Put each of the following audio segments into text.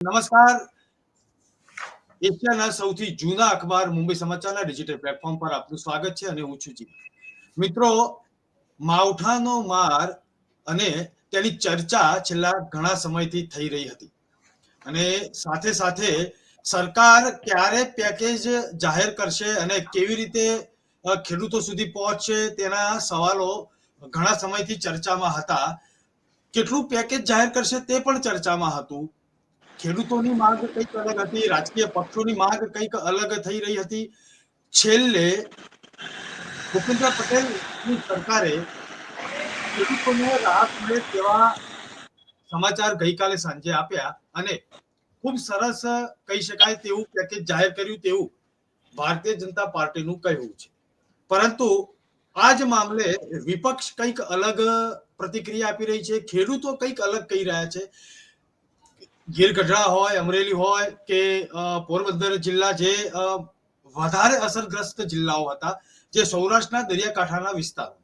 નમસ્કાર. એશિયાના સૌથી જૂના અખબાર મુંબઈ સમાચારના ડિજિટલ પ્લેટફોર્મ પર આપનું સ્વાગત છે અને હું છું જી. મિત્રો, માવઠાનો માર અને તેની ચર્ચા છેલ્લા ઘણા સમયથી થઈ રહી હતી અને સાથે સાથે સરકાર ક્યારે પેકેજ જાહેર કરશે અને કેવી રીતે ખેડૂતો સુધી પહોંચશે તેના સવાલો ઘણા સમયથી ચર્ચામાં હતા. કેટલું પેકેજ જાહેર કરશે તે પણ ચર્ચામાં હતું. ખેડૂતોની માંગ કંઈક અલગ હતી, રાજકીય પક્ષોની માંગ કંઈક અલગ થઈ રહી હતી. છેલ્લે ભૂપેન્દ્ર પટેલની સરકારે ખેડૂતોને રાહત મળે તેવા સમાચાર ગઈકાલે સાંજે આપ્યા અને ખૂબ સરસ કહી શકાય તેવું પેકેજ જાહેર કર્યું તેવું ભારતીય જનતા પાર્ટીનું કહેવું છે. પરંતુ આ જ મામલે વિપક્ષ કંઈક અલગ પ્રતિક્રિયા આપી રહી છે, ખેડૂતો કંઈક અલગ કહી રહ્યા છે. ગીર ગઢડા હોય, અમરેલી હોય કે પોરબંદર જિલ્લા જે વધારે અસરગ્રસ્ત જિલ્લાઓ હતા, જે સૌરાષ્ટ્રના દરિયાકાંઠાના વિસ્તારો,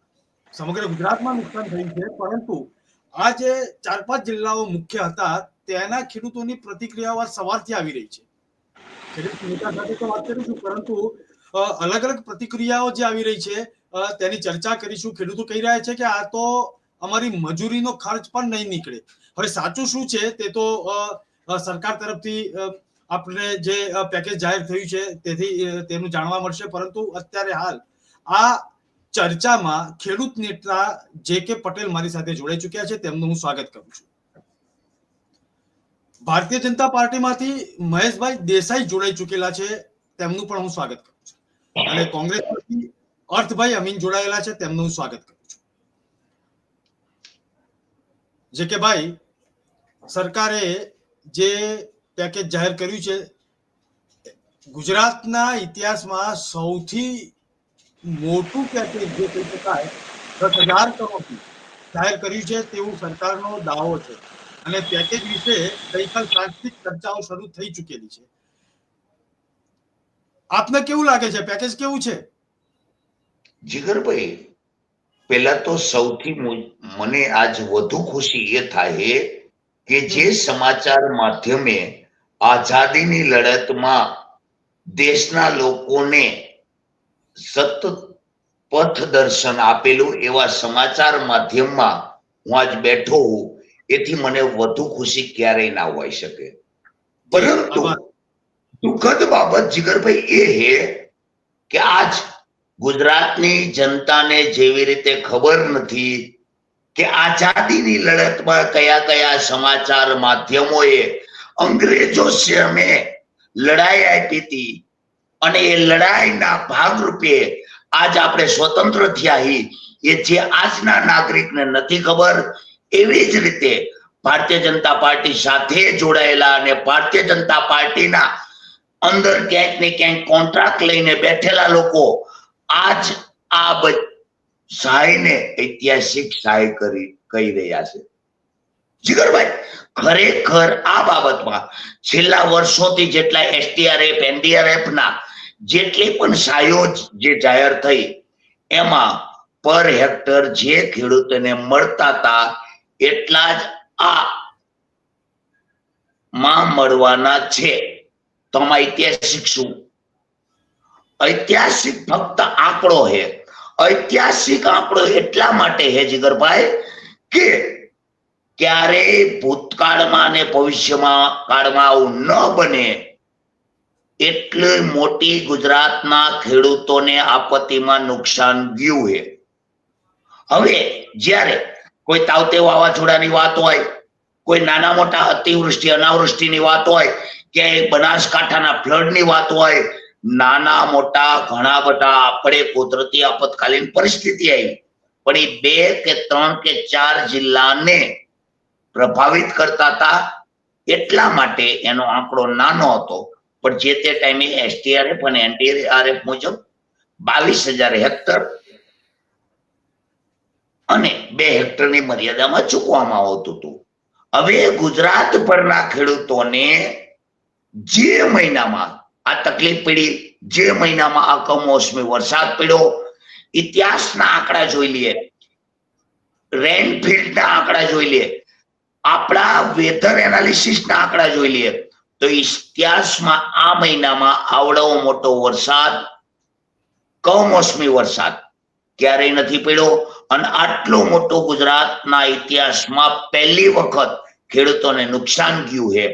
સમગ્ર ગુજરાતમાં નુકસાન થયું છે, પરંતુ આ જે 4-5 જિલ્લાઓ મુખ્ય હતા તેના ખેડૂતોની પ્રતિક્રિયાઓ સવારથી આવી રહી છે. ખેડૂત નેતા સાથે તો વાત કરીશું, પરંતુ અલગ અલગ પ્રતિક્રિયાઓ જે આવી રહી છે તેની ચર્ચા કરીશું. ખેડૂતો કહી રહ્યા છે કે આ તો અમારી મજૂરીનો ખર્ચ પણ નહીં નીકળે. હવે સાચું શું છે તે તો સરકાર તરફથી આપણે જે પેકેજ જાહેર થયું છે તેથી તેનું જાણવા મળશે, પરંતુ અત્યારે હાલ આ ચર્ચામાં ખેડૂત નેતા જે કે પટેલ મારી સાથે જોડાઈ ચૂક્યા છે, તેમનું હું સ્વાગત કરું છું. ભારતીય જનતા પાર્ટીમાંથી મહેશભાઈ દેસાઈ જોડાઈ ચૂકેલા છે, તેમનું પણ હું સ્વાગત કરું છું. અને કોંગ્રેસમાંથી અર્થભાઈ અમીન જોડાયેલા છે, તેમનું હું સ્વાગત કરું છું. જે કે ભાઈ, સરકારે જે પેકેજ જાહેર કર્યું છે, ગુજરાતના ઇતિહાસમાં સૌથી મોટું પેકેજ જે કહી શકાય 10,000 કરોડથી જાહેર કર્યું છે તેવું સરકારનો દાવો છે અને પેકેજ વિશે ગઈકાલ સાંજથી ચર્ચાઓ શરૂ થઈ ચૂકેલી છે. આપને કેવું લાગે છે? પેકેજ કેવું છે? જીગરભાઈ, પહેલા તો સૌથી મને આજ વધુ ખુશી એ થાય કે જે સમાચાર માધ્યમે આઝાદીની લડતમાં દેશના લોકોને સતત પથ દર્શન આપેલું એવા સમાચાર માધ્યમમાં હું આજ બેઠો હું, એથી મને વધુ ખુશી ક્યારેય ના હોઈ શકે. પરંતુ દુઃખદ બાબત જીગરભાઈ એ હે કે આજ ગુજરાતની જનતાને જેવી રીતે ખબર નથી કે આઝાદીની લડતમાં કયા કયા સમાચાર માધ્યમોએ અંગ્રેજો સામે લડાઈ આપી હતી અને એ લડાઈના ભાગરૂપે આજ આપણે સ્વતંત્ર થયા એ જે આજના નાગરિકને નથી ખબર. એવી જ રીતે ભારતીય જનતા પાર્ટી સાથે જોડાયેલા અને ભારતીય જનતા પાર્ટીના અંદર ક્યાંક ને ક્યાંક કોન્ટ્રાક્ટ લઈને બેઠેલા લોકો આજ આ સહાયને ઐતિહાસિક સહાય કહી રહ્યા છે. જીગરભાઈ, ખરેખર આ બાબતમાં છેલ્લા વર્ષોથી જેટલા STRF, NDRF ના જેટલી પણ સહાયો જે જાહેર થઈ એમાં પર હેક્ટર જે ખેડૂતોને મળતા હતા એટલા જ આ માં મળવાના છે. તો આમાં ઐતિહાસિક શું? ઐતિહાસિક ફક્ત આંકડો હે. ઐતિહાસિક આંકડો એટલા માટે હે જીગરભાઈ કે ક્યારેય ભૂતકાળમાં અને ભવિષ્યમાં કાળમાં આવું ન બને એટલી મોટી ગુજરાતના ખેડૂતોને આપત્તિમાં નુકસાન ગયું હે. હવે જ્યારે કોઈ તાવતે વાવાઝોડાની વાત હોય, કોઈ નાના મોટા અતિવૃષ્ટિ અનાવૃષ્ટિની વાત હોય, કે બનાસકાંઠાના ફ્લડની વાત હોય, નાના મોટા ઘણા બધા આપણે કુદરતી આપતકાલીન પરિસ્થિતિ આવી, પણ એ 2 કે 3 કે 4 જિલ્લાને પ્રભાવિત કરતા હતા એટલા માટે એનો આંકડો નાનો હતો. પણ જે તે ટાઈમે STRF અને NDRF મુજબ 22,000 હેક્ટર અને 2 હેક્ટરની મર્યાદામાં ચૂકવામાં આવતું હતું. હવે ગુજરાત પરના ખેડૂતોને જે મહિનામાં આ તકલીફ પડી, જે મહિનામાં આ કમોસમી વરસાદ પડ્યો, ઇતિહાસના આંકડા જોઈ લઈએ, રેનફીલ્ડના આંકડા જોઈ લઈએ, આપણા વેધર એનાલિસિસના આંકડા જોઈ લઈએ, તો ઇતિહાસમાં આ મહિનામાં આવડો મોટો વરસાદ, કમોસમી વરસાદ ક્યારેય નથી પડ્યો અને આટલો મોટો ગુજરાતના ઇતિહાસમાં પહેલી વખત ખેડૂતોને નુકસાન ગયું છે.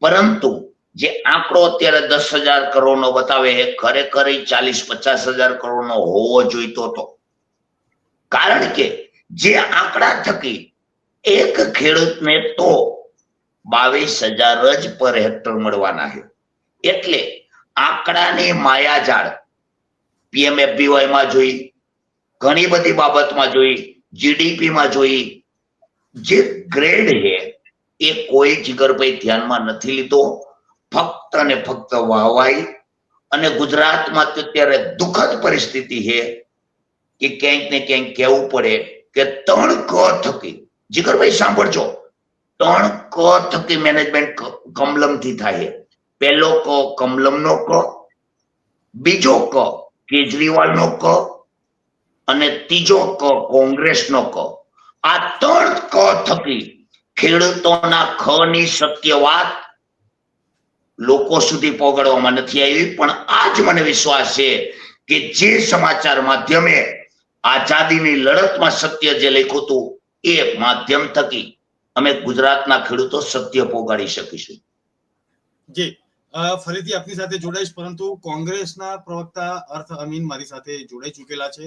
પરંતુ જે આંકડો અત્યારે 10,000 કરોડનો બતાવે છે, ખરેખર 40-50,000 કરોડનો હોવો જોઈતો હતો. કારણ કે જે આંકડા થકી એક ખેડૂતને તો 22,000 જ પર હેક્ટર મળવાના છે. એટલે આંકડાની માયાજાળ PMFBY માં જોઈ, ઘણી બધી બાબતમાં જોઈ, GDP માં જોઈ, જે ગ્રેડ છે એ કોઈ જીગરભાઈ ધ્યાનમાં નથી લીધો. ફક્ત અને ફક્ત વાહવાઈ. અને ગુજરાતમાં અત્યારે દુઃખદ પરિસ્થિતિ છે કે ક્યાંક ને ક્યાંક કહેવું પડે કે 3 ક થકી, જીગરભાઈ સાંભળજો, 3 ક થકી મેનેજમેન્ટ કમલમથી થાય. પહેલો ક કમલમનો ક, બીજો ક કેજરીવાલનો ક અને ત્રીજો ક કોંગ્રેસનો ક. આ 3 ક થકી ખેડૂતોના ખ ની સત્ય વાત લોકો સુધી પહોંચાડવામાં નથી આવી. પણ આજ મને વિશ્વાસ છે કે જે સમાચાર માધ્યમે આઝાદીની લડતમાં સત્ય જે લખ્યું હતું એ માધ્યમ થકી અમે ગુજરાતના ખેડૂતો સત્ય પહોંચાડી શકીશું. જી, ફરીથી આપની સાથે જોડાઈશ, પરંતુ કોંગ્રેસના પ્રવક્તા અર્થ અમીન મારી સાથે જોડાઈ ચૂકેલા છે,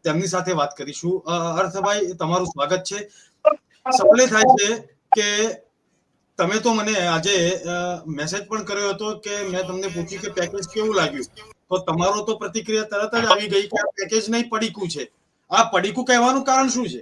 તેમની સાથે વાત કરીશું. અર્થભાઈ, તમારું સ્વાગત છે. સવાલ એ થાય છે કે તમે તો મને આજે મેસેજ પણ કર્યો હતો કે મેં તમને પૂછ્યું કે પેકેજ કેવું લાગ્યું, તો તમારો તો પ્રતિક્રિયા તરત જ આવી ગઈ કે આ પેકેજ નહીં પડીકું છે. આ પડીકું કહેવાનું કારણ શું છે?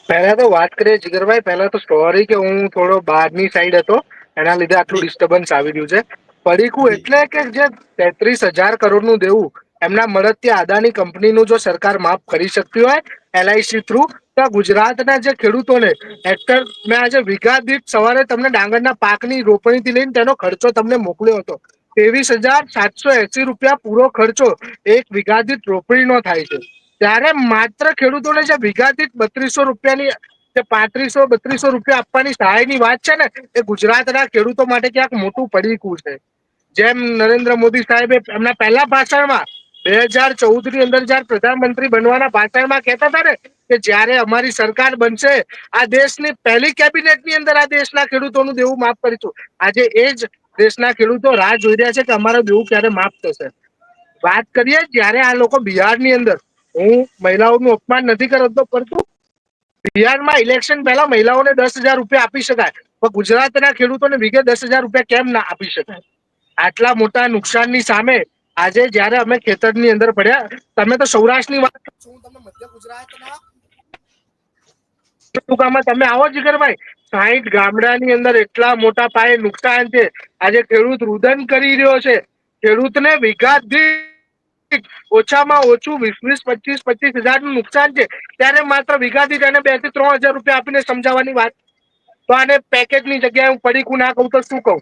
પહેલા તો વાત કરીએ જીગરભાઈ, પહેલા તો સોરી કે હું થોડો બહારની સાઈડ હતો, એના લીધે આટલું ડિસ્ટર્બન્સ આવી રહ્યું છે. પડીકું એટલે કે જે 33,000 કરોડનું દેવું એમના મળતથી અદાણી કંપનીનું જો સરકાર માફ કરી શકતી હોય LIC થ્રુ, તો ગુજરાતના જે ખેડૂતોને હેક્ટર, મેં આજે વીઘા દીઠ સવારે તમને ડાંગરના પાકની રોપણીથી લઈને તેનો ખર્ચો તમને મોકલ્યો હતો. 23,780 રૂપિયા પૂરો ખર્ચો એક વીઘા દીઠ રોપણીનો થાય છે. ત્યારે માત્ર ખેડૂતોને જે વીઘા દીઠ 3200 રૂપિયાની, જે 3500-3200 રૂપિયા આપવાની સહાયની વાત છે ને, એ ગુજરાતના ખેડૂતો માટે ક્યાંક મોટું પડીકું છે. જેમ નરેન્દ્ર મોદી સાહેબે એમના પહેલા ભાષણમાં 2014 ની અંદર જયારે પ્રધાનમંત્રી બનવાના ભાષણમાં કહેતા હતા ને કે જ્યારે અમારી સરકાર બનશે, આ દેશની પહેલી કેબિનેટની અંદર આ દેશના ખેડૂતોનું દેવું માફ કરીશું. આજે એ જ દેશના ખેડૂતો રાહ જોઈ રહ્યા છે કે અમારું દેવું ક્યારે માફ થશે. વાત કરીએ જ્યારે આ લોકો બિહારની અંદર, હું મહિલાઓનું અપમાન નથી કરતો, પરંતુ બિહારમાં ઇલેક્શન પહેલા મહિલાઓને 10,000 રૂપિયા આપી શકાય, પણ ગુજરાતના ખેડૂતોને વીઘે 10,000 રૂપિયા કેમ ના આપી શકાય? આટલા મોટા નુકસાનની સામે આજે જયારે અમે ખેતરની અંદર પડ્યા, તમે તો સૌરાષ્ટ્રની વાત કરશો, હું તમને મધ્ય ગુજરાતના તમે આવો જીગરભાઈ, 60 ગામડાની અંદર એટલા મોટા પાયે નુકસાન છે. આજે ખેડૂત રુદન કરી રહ્યો છે. ખેડૂતને વીઘા દીઠ ઓછામાં ઓછું 20-25,000 નું નુકસાન છે. ત્યારે માત્ર વીઘા દીઠ એને 2,000 થી 3,000 રૂપિયા આપીને સમજાવવાની વાત. તો આને પેકેજની જગ્યાએ હું પડીકું ના કહું તો શું કહું?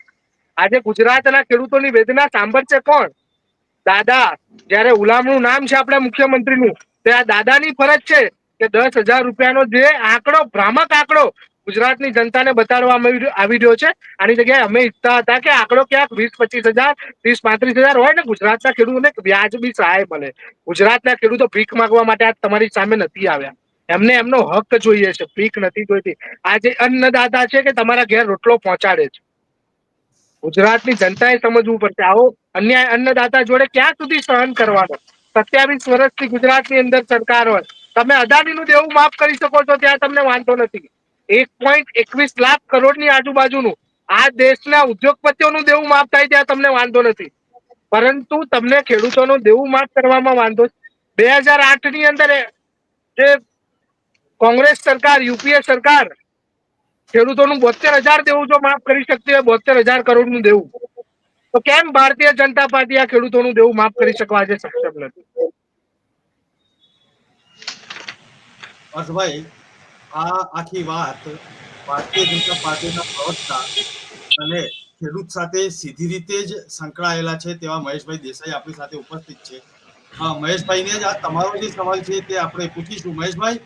આજે ગુજરાતના ખેડૂતોની વેદના સાંભળશે કોણ? દાદા. જયારે ગુલામનું નામ છે આપણા મુખ્યમંત્રીનું, તે આ દાદાની ફરજ છે કે 10,000 રૂપિયાનો જે આંકડો, ભ્રામક આંકડો ગુજરાતની જનતાને બતાડવામાં આવી રહ્યો છે, આની જગ્યાએ અમે ઈચ્છતા હતા કે આંકડો ક્યાંક 20-25,000, 30-35,000 હોય ને, ગુજરાતના ખેડૂતોને વ્યાજબી સહાય મળે. ગુજરાતના ખેડૂતો ભીખ માંગવા માટે આજ તમારી સામે નથી આવ્યા. એમને એમનો હક જોઈએ છે, ભીખ નથી જોઈતી. આજે અન્નદાતા છે કે તમારા ઘેર રોટલો પહોંચાડે છે. ગુજરાતની જનતાએ સમજવું પડશે. આવો અન્યાય અન્નદાતા જોડે ક્યાં સુધી સહન કરવાનો? 27 વર્ષથી ગુજરાતની અંદર સરકાર હોય, તમે અદાણીનું દેવું માફ કરી શકો છો ત્યાં તમને વાંધો નથી. 1.21 લાખ કરોડની આજુબાજુનું આ દેશના ઉદ્યોગપતિઓનું દેવું માફ થાય ત્યાં તમને વાંધો નથી, પરંતુ તમને ખેડૂતોનું દેવું માફ કરવામાં વાંધો. 2008 ની અંદર જે કોંગ્રેસ સરકાર, UPA સરકાર ખેડૂતોનું 72,000 દેવું જો માફ કરી શકતી હોય, 72,000 કરોડનું દેવું, તો કેમ ભારતીય જનતા પાર્ટી આ ખેડૂતોનું દેવું માફ કરી શકવા આજે સક્ષમ નથી? હર્ષભાઈ, આ આખી વાત ભારતીય જનતા પાર્ટીના પ્રવક્તા અને ખેડૂત સાથે સીધી રીતે જ સંકળાયેલા છે તેવા મહેશભાઈ દેસાઈ આપણી સાથે ઉપસ્થિત છે. મહેશભાઈને જ આ તમારો જે સવાલ છે તે આપણે પૂછીશું. મહેશભાઈ,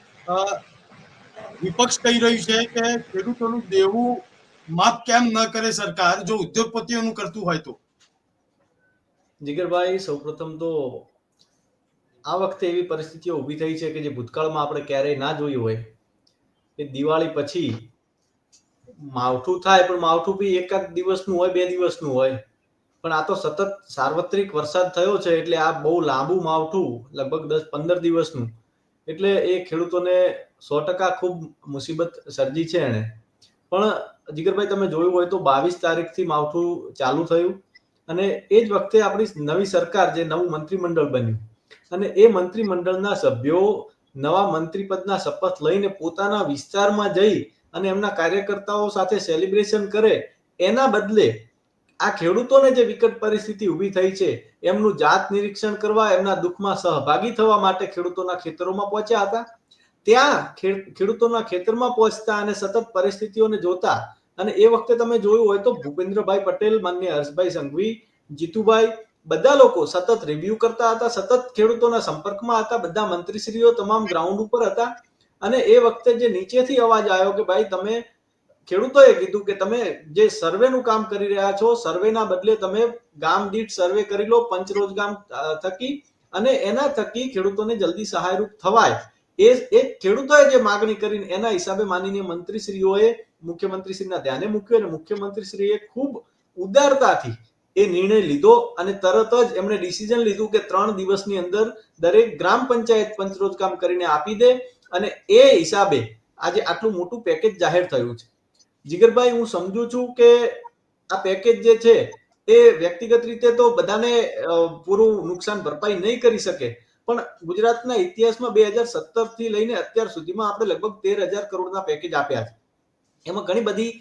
વિપક્ષ કહી રહ્યું છે કે ખેડૂતોનું દેવું માફ કેમ ન કરે સરકાર જો ઉદ્યોગપતિઓનું કરતું હોય તો? જીગરભાઈ, સૌપ્રથમ તો આ વખતે એવી પરિસ્થિતિઓ ઊભી થઈ છે કે જે ભૂતકાળમાં આપણે ક્યારેય ના જોઈ હોય. કે દિવાળી પછી માવઠું થાય, પણ માવઠું બી એકાદ દિવસનું હોય, 2 દિવસનું હોય. પણ આ તો સતત સાર્વત્રિક વરસાદ થયો છે, એટલે આ બહુ લાંબુ માવઠું, લગભગ 10-15 દિવસનું, એટલે એ ખેડૂતોને 100% ખૂબ મુસીબત સર્જી છે એને. પણ જીગરભાઈ, તમે જોયું હોય તો 22 તારીખથી માવઠું ચાલુ થયું, અને એ જ વખતે આપણી નવી સરકાર, જે નવું મંત્રીમંડળ બન્યું, અને એ મંત્રીમંડળના સભ્યો નવા મંત્રીપદના શપથ લઈને પોતાના વિસ્તારમાં જઈ અને એમના કાર્યકર્તાઓ સાથે સેલિબ્રેશન કરે, એના બદલે આ ખેડૂતોને જે વિકટ પરિસ્થિતિ ઊભી થઈ છે એમનું જાત નિરીક્ષણ કરવા, એમના દુઃખમાં સહભાગી થવા માટે ખેડૂતોના ખેતરોમાં પહોંચ્યા હતા. ત્યાં ખેડૂતોના ખેતરમાં પહોંચતા અને સતત પરિસ્થિતિઓને જોતા, અને એ વખતે તમે જોયું હોય તો ભૂપેન્દ્રભાઈ પટેલ, માનનીય હર્ષભાઈ સંઘવી, જીતુભાઈ, બધા લોકો સતત રિવ્યુ કરતા હતા, સતત ખેડૂતોના સંપર્કમાં હતા, બધા મંત્રીશ્રીઓ તમામ ગ્રાઉન્ડ ઉપર હતા. અને એ વખતે જે નીચેથી અવાજ આવ્યો કે ભાઈ, તમે ખેડૂતોએ કીધું કે તમે જે સર્વેનું કામ કરી રહ્યા છો, સર્વેના બદલે તમે ગામ દીઠ સર્વે કરી લો પંચરોજ ગામ થકી, અને એના થકી ખેડૂતોને જલ્દી સહાયરૂપ થવાય. એ ખેડૂતોએ જે માગણી કરી એના હિસાબે માનનીય મંત્રીશ્રીઓએ મુખ્યમંત્રીશ્રીના ધ્યાને મૂક્યો, અને મુખ્યમંત્રીશ્રીએ ખૂબ ઉદારતાથી એ નિર્ણય લીધો, અને તરત જ એમણે ડિસિઝન લીધું કે 3 દિવસની અંદર દરેક ગ્રામ પંચાયત પંચરોજ કામ કરીને આપી દે, અને એ હિસાબે આજે આટલું મોટું પેકેજ જાહેર થયું છે. જીગરભાઈ, હું સમજુ છું કે આ પેકેજ જે છે એ વ્યક્તિગત રીતે તો બધાને પૂરું નુકસાન ભરપાઈ નહીં કરી શકે, પણ ગુજરાતના ઇતિહાસમાં 2017 થી લઈને અત્યાર સુધીમાં આપણે લગભગ 13,000 કરોડના પેકેજ આપ્યા છે. એમાં ઘણી બધી,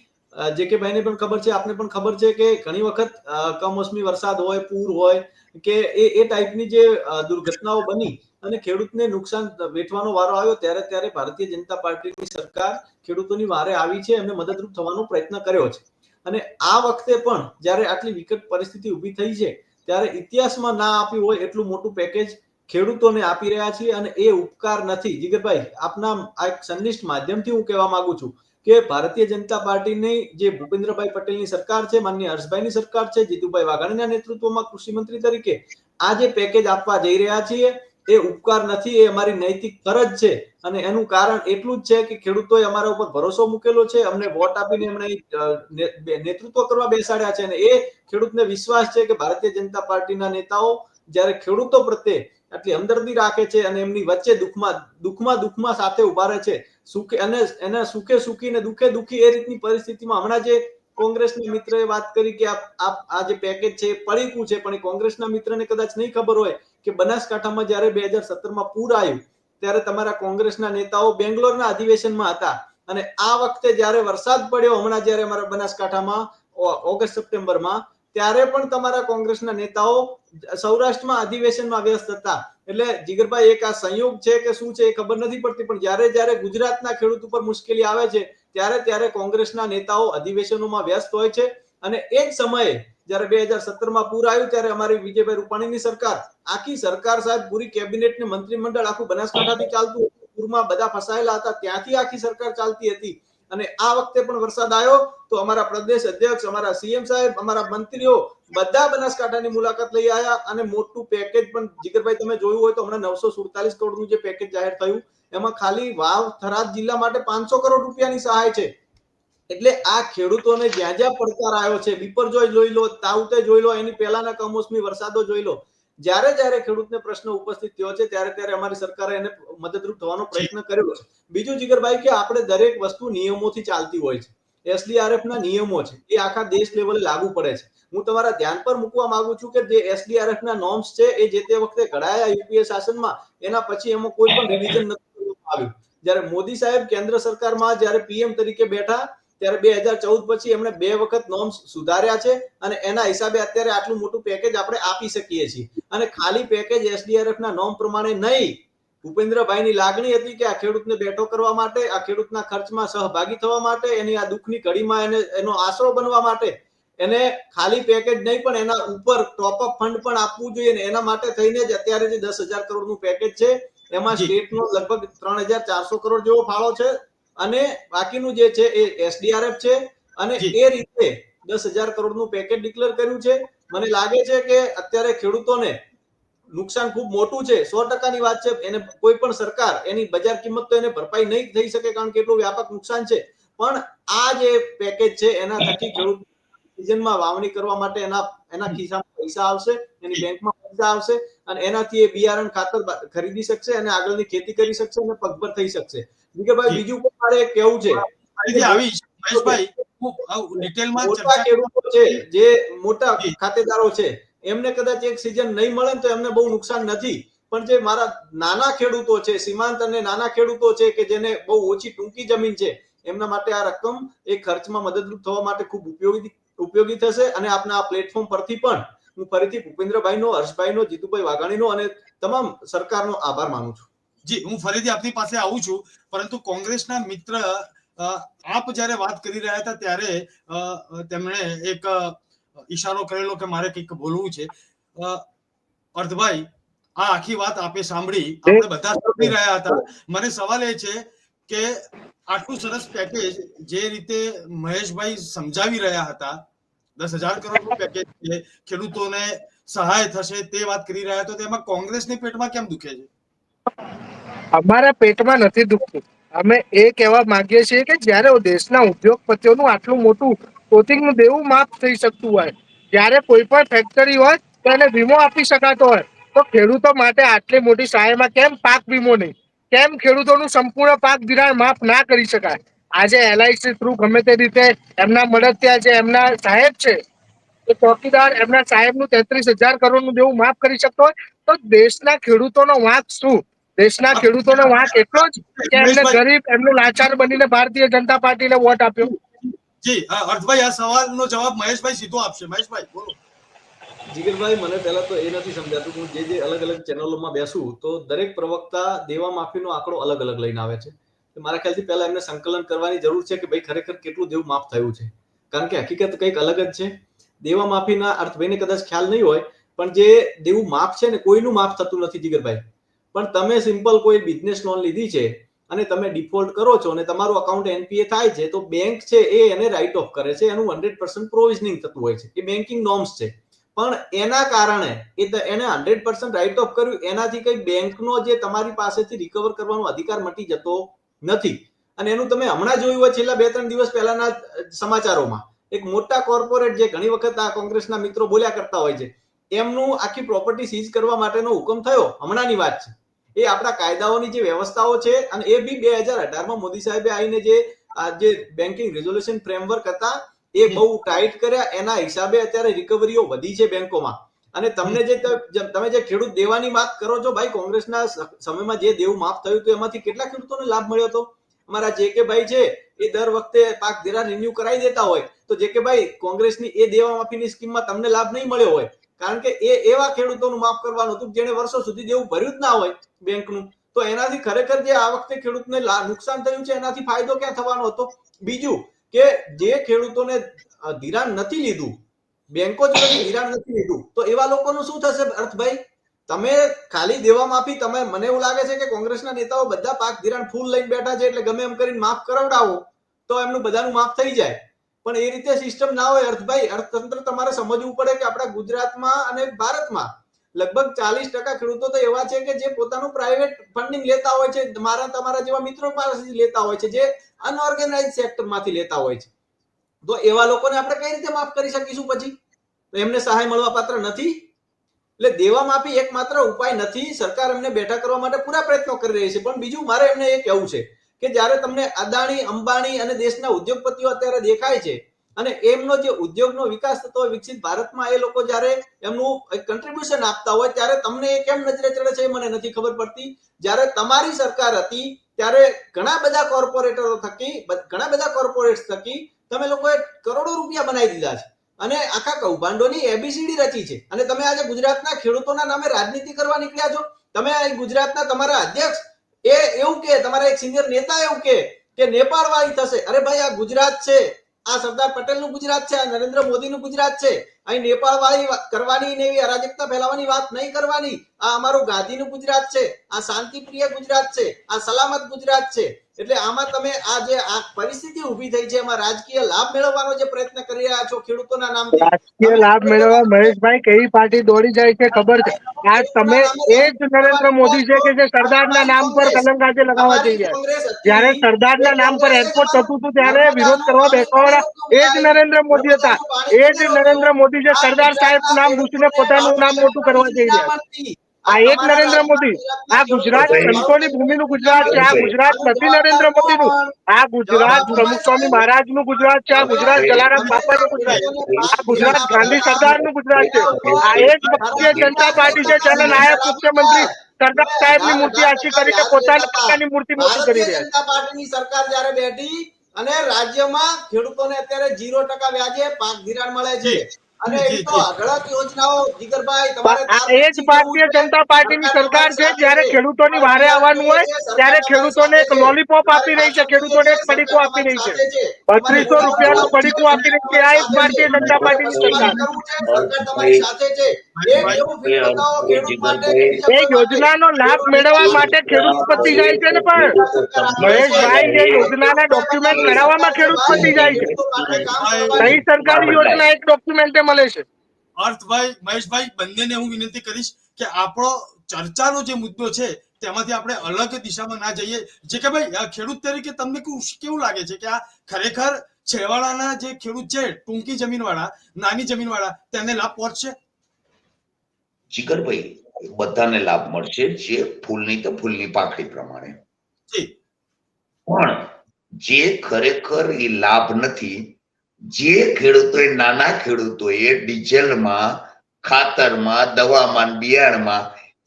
જે કે ભાઈને પણ ખબર છે, આપને પણ ખબર છે કે ઘણી વખત કમોસમી વરસાદ હોય, પૂર હોય, કે એ ટાઈપની જે દુર્ઘટનાઓ બની અને ખેડૂતને નુકસાન વેઠવાનો વારો આવ્યો, ત્યારે ભારતીય જનતા પાર્ટીની સરકાર ખેડૂતોની વારે આવી છે, એમને મદદરૂપ થવાનો પ્રયત્ન કર્યો છે. અને આ વખતે પણ જ્યારે આટલી વિકટ પરિસ્થિતિ ઊભી થઈ છે, ત્યારે ઇતિહાસમાં ના આપ્યું હોય એટલું મોટું પેકેજ ખેડૂતોને આપી રહ્યા છીએ, અને એ ઉપકાર નથી. જીગરભાઈ, આપના આ એક સંનિષ્ઠ માધ્યમથી હું કહેવા માંગુ છું કે ભારતીય જનતા પાર્ટીની જે ભૂપેન્દ્રભાઈ પટેલની સરકાર છે, માનનીય હર્ષભાઈની સરકાર છે, જીતુભાઈ વાઘાણીના નેતૃત્વમાં કૃષિ મંત્રી તરીકે આ જે પેકેજ આપવા જઈ રહ્યા છીએ, એ ઉપકાર નથી, એ અમારી નૈતિક ફરજ છે. અને એનું કારણ એટલું જ છે કે ખેડૂતોએ અમારા ઉપર ભરોસો મૂકેલો છે, અમને વોટ આપીને એમણે નેતૃત્વ કરવા બેસાડ્યા છે, અને એ ખેડૂતને વિશ્વાસ છે કે ભારતીય જનતા પાર્ટીના નેતાઓ જ્યારે ખેડૂતો પ્રત્યે આટલી હમદર્દી રાખે છે અને એમની વચ્ચે દુઃખમાં સાથે ઉભા રહે છે, સુખે અને એને સુખે સુખી ને દુઃખે દુઃખી, એ રીતની પરિસ્થિતિમાં હમણાં જે કોંગ્રેસના મિત્રએ વાત કરી કે આ જે પેકેજ છે એ પડીકું છે, પણ એ કોંગ્રેસના મિત્રને કદાચ નહીં ખબર હોય કે બનાસકાંઠામાં જ્યારે 2017માં પૂર આવ્યું, ત્યારે તમારા કોંગ્રેસના નેતાઓ બેંગ્લોરના અધિવેશનમાં હતા, અને આ વખતે જ્યારે વરસાદ પડ્યો, હમણાં જ્યારે અમારા બનાસકાંઠામાં ઓગસ્ટ સપ્ટેમ્બરમાં, ત્યારે પણ તમારા કોંગ્રેસના નેતાઓ સૌરાષ્ટ્રમાં અધિવેશનમાં વ્યસ્ત હતા. એટલે જીગરભાઈ, એક આ સંયોગ છે કે શું છે એ ખબર નથી પડતી, પણ જ્યારે ગુજરાતના ખેડૂત ઉપર મુશ્કેલી આવે છે, ત્યારે કોંગ્રેસના નેતાઓ અધિવેશનોમાં વ્યસ્ત હોય છે. અને એ જ સમયે જ્યારે 2017માં પૂર આવ્યું, ત્યારે અમારી વિજયભાઈ રૂપાણીની સરકાર, આખી સરકાર સાહેબ, પૂરી કેબિનેટ ને મંત્રીમંડળ આખું બનાસકાંઠાથી ચાલતું, પૂરમાં બધા ફસાયેલા હતા, ત્યાંથી આખી સરકાર ચાલતી હતી. અને આ વખતે પણ વરસાદ આવ્યો તો અમારા પ્રદેશ અધ્યક્ષ, અમારા સીએમ સાહેબ, અમારા મંત્રીઓ બધા બનાસકાંઠાની મુલાકાત લઈ આવ્યા, અને મોટું પેકેજ પણ જીગરભાઈ તમે જોયું હોય તો હમણાં 947 કરોડનું જે પેકેજ જાહેર થયું, એમાં ખાલી વાવ થરાદ જિલ્લા માટે 500 કરોડ રૂપિયાની સહાય છે. એટલે આ ખેડૂતોને જ્યાં જ્યાં પડકાર આવ્યો છે, બિપરજોય જોઈ લો, તાઉતે જોઈ લો, એની પહેલાના કમોસમી વરસાદો જોઈ લો, જ્યારે ખેડૂતને પ્રશ્ન ઉપસ્થિત થયો છે, ત્યારે અમારી સરકારે એને મદદરૂપ થવાનો પ્રયત્ન કર્યો છે. બીજું જીગરભાઈ, કે આપણે દરેક વસ્તુ નિયમોથી ચાલતી હોય છે. SDRF ના નિયમો છે, એ આખા દેશ લેવલે લાગુ પડે છે. હું તમારા ધ્યાન પર મૂકવા માંગુ છું કે જે SDRF ના નોર્મ્સ છે, એ જે તે વખતે ઘડાયા યુપીએ શાસનમાં, એના પછી એમાં કોઈ પણ રિવિઝન નથી કરવામાં આવ્યું. જ્યારે મોદી સાહેબ કેન્દ્ર સરકારમાં જ્યારે PM તરીકે બેઠા, ત્યારે 2014 પછી એમણે 2 વખત નોર્મ્સ સુધાર્યા છે, અને એના હિસાબે અત્યારે આટલું મોટું પેકેજ આપણે આપી શકીએ છીએ. અને ખાલી પેકેજ SDRF ના નોર્મ પ્રમાણે નહીં, ભૂપેન્દ્રભાઈની લાગણી હતી કે આ ખેડૂતને બેઠો કરવા માટે, આ ખેડૂતના ખર્ચમાં સહભાગી થવા માટે, એની આ દુઃખની ઘડીમાં એનો આશરો બનવા માટે એને ખાલી પેકેજ નહીં પણ એના ઉપર ટોપઅપ ફંડ પણ આપવું જોઈએ, ને એના માટે થઈને જ અત્યારે જે 10,000 કરોડનું પેકેજ છે, એમાં સ્ટેટનો લગભગ 3,400 કરોડ જેવો ફાળો છે, અને બાકીનું જે છે એ SDRF છે, અને જી. એ રીતે 10,000 કરોડનું પેકેજ ડિક્લેર કર્યું છે. મને લાગે છે કે અત્યારે ખેડૂતોને નુકસાન ખૂબ મોટું છે. 100%ની વાત છે. એને કોઈ પણ સરકાર એની બજાર કિંમત તો એને ભરપાઈ નહીં થઈ શકે, કારણ કે એટલું વ્યાપક નુકસાન છે. પણ આ જે પેકેજ છે એના થકી ખેડૂત સિઝનમાં વાવણી કરવા માટે એના ખિસ્સામાં પૈસા આવશે, એની બેંકમાં પૈસા આવશે અને એનાથી એ બિયારણ ખાતર ખરીદી શકશે અને આગળની ખેતી કરી શકશે અને પગભર થઈ શકશે. જીગરભાઈ, જી. બીજું પણ મારે કહેવું છે ફરીથી આવીશ મહેશભાઈ, હું ડિટેલમાં મોટા ચર્ચા ખેડૂતો છે, જે મોટા જી. ખાતેદારો છે, એમને કદાચ એક સિઝન નહીં મળે ને તો એમને બહુ નુકસાન નથી. પણ જે મારા નાના ખેડૂતો છે, સીમાંત અને નાના ખેડૂતો છે કે જેને બહુ ઓછી ટૂંકી જમીન છે, એમના માટે આ રકમ એ ખર્ચમાં મદદરૂપ થવા માટે ખૂબ ઉપયોગી થશે. અને આપના આ પ્લેટફોર્મ પરથી પણ હું ફરીથી ભૂપેન્દ્રભાઈનો, હર્ષભાઈનો, જીતુભાઈ વાઘાણીનો અને તમામ સરકારનો આભાર માનું છું. જી, હું ફરીથી આપની પાસે આવું છું, પરંતુ કોંગ્રેસના મિત્ર આપ જ્યારે વાત કરી રહ્યા હતા ત્યારે તેમણે એક ઈશારો કરેલો કે મારે કંઈક બોલવું છે. અર્થભાઈ, આ આખી વાત આપે સાંભળી, આપણે બધા સાંભળી રહ્યા હતા. મને સવાલ એ છે કે આટલું સરસ પેકેજ જે રીતે મહેશભાઈ સમજાવી રહ્યા હતા, 10,000 કરોડનું પેકેજ છે, ખેડૂતોને સહાય થશે તે વાત કરી રહ્યા હતા, તેમાં કોંગ્રેસની પેટમાં કેમ દુખે છે? અમારા પેટમાં નથી દુખતું. અમે એ કહેવા માંગીએ છીએ કે જ્યારે દેશના ઉદ્યોગપતિઓનું આટલું મોટું કોચિંગનું દેવું માફ થઈ શકતું હોય, જ્યારે કોઈ પણ ફેક્ટરી હોય તો એને વીમો આપી શકાતો હોય, તો ખેડૂતો માટે આટલી મોટી સહાયમાં કેમ પાક વીમો નહીં? કેમ ખેડૂતોનું સંપૂર્ણ પાક ધિરાણ માફ ના કરી શકાય? આજે LIC થ્રુ ગમે તે રીતે એમના મળતિયા જે એમના સાહેબ છે, એ ચોકીદાર એમના સાહેબનું 33,000 કરોડનું દેવું માફ કરી શકતો હોય, તો દેશના ખેડૂતોનો વાંક શું? દેશના ખેડૂતોનો વાંક એટલો જ કે એમને ગરીબ, એમને લાચાર બનીને ભારતીય જનતા પાર્ટીને વોટ આપ્યો. જી, અર્થભાઈ, આ સવાલનો જવાબ મહેશભાઈ સીધો આપશે. મહેશભાઈ, બોલો. જીગરભાઈ, મને પહેલા તો એ નથી સમજાતું. હું જે અલગ અલગ ચેનલોમાં બેસું તો દરેક પ્રવક્તા દેવા માફીનો આંકડો અલગ અલગ લઈને આવે છે. મારા ખ્યાલથી પહેલા એમને સંકલન કરવાની જરૂર છે કે ભાઈ ખરેખર કેટલું દેવું માફ થયું છે, કારણ કે હકીકત કંઈક અલગ જ છે. દેવા માફીના અર્થભાઈને કદાચ ખ્યાલ નહીં હોય, પણ જે દેવું માફ છે ને, કોઈનું માફ થતું નથી જીગરભાઈ. પણ તમે સિમ્પલ કોઈ બિઝનેસ લોન લીધી છે અને તમે ડિફોલ્ટ કરો છો અને તમારું અકાઉન્ટ NPA થાય છે, તો બેંક છે એ એને રાઇટ ઓફ કરે છે. એનું 100% પ્રોવિઝનિંગ થતું હોય છે. એ બેન્કિંગ નોર્મ્સ છે. પણ એના કારણે એને 100% રાઇટ ઓફ કર્યું, એનાથી કઈ બેંકનો જે તમારી પાસેથી રિકવર કરવાનો અધિકાર મટી જતો નથી. અને એનું તમે હમણાં જોયું હોય, છેલ્લા 2-3 દિવસ પહેલાના સમાચારોમાં એક મોટા કોર્પોરેટ, જે ઘણી વખત આ કોંગ્રેસના મિત્રો બોલ્યા કરતા હોય છે, એમનું આખી પ્રોપર્ટી સીઝ કરવા માટેનો હુકમ થયો. હમણાંની વાત છે. એ આપણા કાયદાઓની જે વ્યવસ્થાઓ છે, અને એ બી 2018માં મોદી સાહેબે આવીને જે બેન્કિંગ રેઝોલ્યુશન ફ્રેમવર્ક હતા એ બહુ ટાઈટ કર્યા. એના હિસાબે અત્યારે રિકવરીઓ વધી છે બેંકોમાં. અને તમને તમે જે ખેડૂત દેવાની વાત કરો છો, ભાઈ, કોંગ્રેસના સમયમાં જે દેવું માફ થયું હતું એમાંથી કેટલા ખેડૂતોને લાભ મળ્યો હતો? અમારા JK ભાઈ છે, એ દર વખતે પાક ધિરાણ રિન્યુ કરાવી દેતા હોય, તો JK ભાઈ, કોંગ્રેસની એ દેવા માફીની સ્કીમમાં તમને લાભ નહીં મળ્યો હોય, કારણ કે એ એવા ખેડૂતોનું માફ કરવાનું હતું જેને વર્ષો સુધી દેવું ભર્યું જ ના હોય બેંકનું. તો એનાથી ખરેખર જે આ વખતે ખેડૂતને નુકસાન થયું છે, એનાથી ફાયદો ક્યાં થવાનો હતો? બીજું કે જે ખેડૂતોને ધિરાણ નથી લીધું, બેંકો જોડેથી ધિરાણ નથી લીધું, તો એવા લોકોનું શું થશે અર્થભાઈ? તમે ખાલી દેવા માફી, મને એવું લાગે છે કે કોંગ્રેસના નેતાઓ બધા પાક ધિરાણ ફૂલ લઈને બેઠા છે, એટલે ગમે એમ કરીને માફ કરાવડાવો તો એમનું બધાનું માફ થઈ જાય. પણ એ રીતે સિસ્ટમ ના હોય અર્થભાઈ. અર્થતંત્ર તમારે સમજવું પડે કે આપણા ગુજરાતમાં અને ભારતમાં લગભગ 40% ખેડૂતો તો એવા છે કે જે પોતાનું પ્રાઇવેટ ફંડિંગ લેતા હોય છે, તમારા જેવા મિત્રો પાસેથી લેતા હોય છે, જે અનઓર્ગેનાઇઝ સેક્ટરમાંથી લેતા હોય છે. તો એવા લોકોને આપણે કઈ રીતે માફ કરી શકીશું? પછી એમને સહાય મળવા પાત્ર નથી. એટલે દેવા માફી એકમાત્ર ઉપાય નથી. સરકાર એમને બેઠા કરવા માટે પૂરા પ્રયત્નો કરી રહી છે. પણ બીજું મારે એમને એ કહેવું છે કે જ્યારે તમને અદાણી, અંબાણી અને દેશના ઉદ્યોગપતિઓ અત્યારે દેખાય છે, અને એમનો જે ઉદ્યોગનો વિકાસ થતો હોય વિકસિત ભારતમાં, એ લોકો જ્યારે એમનું કન્ટ્રીબ્યુશન આપતા હોય, ત્યારે તમને એ કેમ નજરે ચડે છે એ મને નથી ખબર પડતી. જ્યારે તમારી સરકાર હતી ત્યારે ઘણા બધા કોર્પોરેટ્સ થકી તમે લોકોએ કરોડો રૂપિયા બનાવી દીધા છે અને આખા કૌભાંડોની ABCD રચી છે. અને તમે આજે ગુજરાતના ખેડૂતોના નામે રાજનીતિ કરવા નીકળ્યા છો. તમે ગુજરાતના તમારા અધ્યક્ષ એવું કે, તમારા એક સિનિયર નેતા એવું કે નેપાળ વાળી થશે. અરે ભાઈ, આ ગુજરાત છે, આ સરદાર પટેલનું ગુજરાત છે, આ નરેન્દ્ર મોદીનું ગુજરાત છે. અહીં નેપાળ વાળી કરવાની ને એવી અરાજકતા ફેલાવવાની વાત નહીં કરવાની. આ અમારું ગાદીનું ગુજરાત છે, આ શાંતિપ્રિય ગુજરાત છે, આ સલામત ગુજરાત છે. એટલે આમાં તમે આ જે આ પરિસ્થિતિ ઊભી થઈ છે એમાં રાજકીય લાભ મેળવવાનો જે પ્રયત્ન કરી રહ્યા છો ખેડૂતોના નામથી, રાજકીય લાભ મેળવવા મહેશભાઈ કઈ પાર્ટી દોડી જાય છે ખબર છે? આ તમે એ જ નરેન્દ્ર મોદી છે કે જે સરદારના નામ પર કલંક આજે લગાવવા જઈ રહ્યા છે. જયારે સરદારના નામ પર એરપોર્ટ થતું હતું ત્યારે વિરોધ કરવા બેસવાવાળા એ જ નરેન્દ્ર મોદી હતા. એ જ નરેન્દ્ર મોદી જે સરદાર સાહેબ નામ ભૂસીને પોતાનું નામ મોટું કરવા જઈ રહ્યા છે. આ એક નરેન્દ્ર મોદી. આ ગુજરાત સંતોની ભૂમિનું ગુજરાત છે. આ ગુજરાત નથી નરેન્દ્ર મોદીનું. આ ગુજરાત પ્રમુખ સ્વામી મહારાજનું ગુજરાત છે. આ ગુજરાત જલારામ બાપાનું ગુજરાત છે. આ ગુજરાત ગાંધી સરદારનું ગુજરાત છે. આ એક ભારતીય જનતા પાર્ટી છે જેના નાયબ મુખ્યમંત્રી સરદાર સાહેબની મૂર્તિ આછી કરીને પોતાના પોતાની મૂર્તિ મોટી કરી રહ્યા છે. ભારતીય જનતા પાર્ટીની સરકાર જ્યારે બેઠી અને રાજ્યમાં ખેડૂતોને અત્યારે 0% વ્યાજે પાક ધિરાણ મળે છે. અને એ તો અઢળક યોજનાઓ જીગરભાઈ તમારે એ જ ભારતીય જનતા પાર્ટીની સરકાર છે જ્યારે ખેડૂતોની વારે આવવાનું હોય ત્યારે ખેડૂતોને એક લોલીપોપ આપી રહી છે, ખેડૂતોને એક પડીકો આપી રહી છે, 3200 રૂપિયાનું પડીકું આપી રહી છે. આ એક ભારતીય જનતા પાર્ટીની સરકાર. તમારી સાથે છે. એક એવું ફિલ્મ બતાવો ખેડૂત માટે એ યોજનાનો લાભ મેળવવા માટે ખેડૂત પતી જાય છે ને, પણ મહેશભાઈ એ યોજનાના ડોક્યુમેન્ટ કઢાવવામાં ખેડૂત પતી જાય છે. કઈ સરકારી યોજના એક ડોક્યુમેન્ટ મળે છે? અર્થભાઈ મહેશભાઈ બંનેને હું વિનંતી કરીશ કે આપણો ચર્ચાનો જે મુદ્દો છે તેમાંથી આપણે અલગ દિશામાં ના જઈએ. જે કે ભાઈ ખેડૂત તરીકે તમને કેવું લાગે છે કે આ ખરેખર છેવાડાના જે ખેડૂત છે, ટૂંકી જમીન વાળા, નાની જમીન વાળા, તેને લાભ પહોંચશે? જીગરભાઈ, બધાને લાભ મળશે જે ફૂલની તો ફૂલની પાકડી પ્રમાણે. પણ જે ખરેખર એ લાભ નથી, જે ખેડૂતોએ નાના ખેડૂતોએ ડીઝલમાં, ખાતરમાં, દવામાં, બિયારણમાં